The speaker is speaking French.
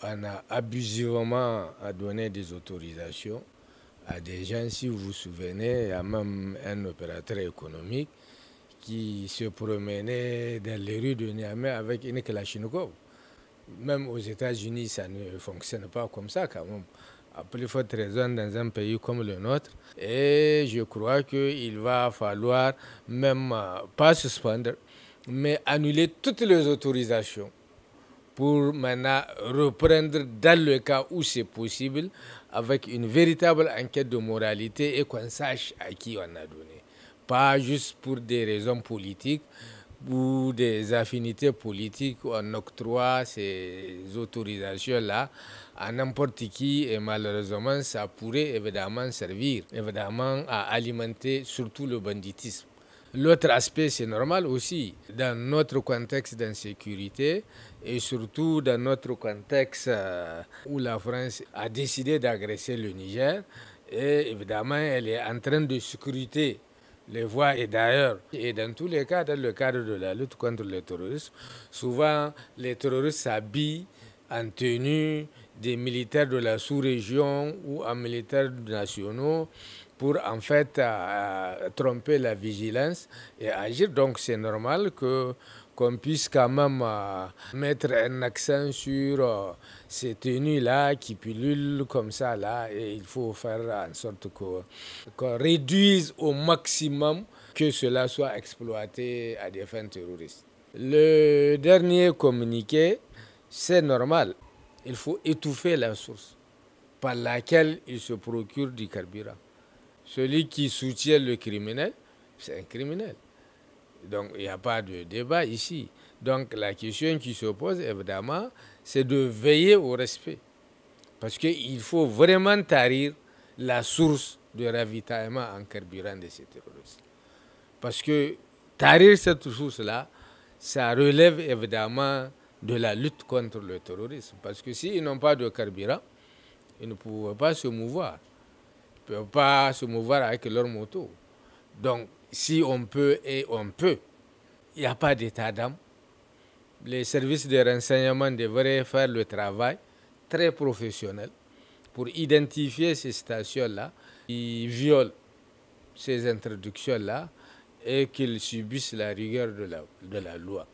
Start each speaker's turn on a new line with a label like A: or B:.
A: on a abusivement donné des autorisations à des gens. Si vous vous souvenez, il y a même un opérateur économique qui se promenait dans les rues de Niamey avec une Kalachnikov. Même aux États-Unis, ça ne fonctionne pas comme ça quand même. À plus forte raison dans un pays comme le nôtre. Et je crois qu'il va falloir même pas suspendre, mais annuler toutes les autorisations pour maintenant reprendre dans le cas où c'est possible avec une véritable enquête de moralité et qu'on sache à qui on a donné. Pas juste pour des raisons politiques ou des affinités politiques, on octroie ces autorisations-là à n'importe qui et malheureusement ça pourrait évidemment servir évidemment à alimenter surtout le banditisme. L'autre aspect, c'est normal aussi, dans notre contexte d'insécurité et surtout dans notre contexte où la France a décidé d'agresser le Niger. Et évidemment, elle est en train de scruter les voies et d'ailleurs. Et dans tous les cas, dans le cadre de la lutte contre le terrorisme, souvent les terroristes s'habillent en tenue des militaires de la sous-région ou en militaires nationaux pour en fait tromper la vigilance et agir. Donc c'est normal qu'on puisse quand même mettre un accent sur ces tenues-là qui pullulent comme ça là, et il faut faire en sorte qu'on réduise au maximum que cela soit exploité à des fins terroristes. Le dernier communiqué, c'est normal. Il faut étouffer la source par laquelle il se procure du carburant. Celui qui soutient le criminel, c'est un criminel. Donc il n'y a pas de débat ici. Donc la question qui se pose, évidemment, c'est de veiller au respect. Parce qu'il faut vraiment tarir la source de ravitaillement en carburant de ces terroristes. Parce que tarir cette source-là, ça relève évidemment de la lutte contre le terrorisme. Parce que s'ils n'ont pas de carburant, ils ne pourront pas se mouvoir. Ils ne peuvent pas se mouvoir avec leur moto. Donc, si on peut et on peut, il n'y a pas d'état d'âme. Les services de renseignement devraient faire le travail très professionnel pour identifier ces stations-là qui violent ces introductions-là et qu'ils subissent la rigueur de la loi.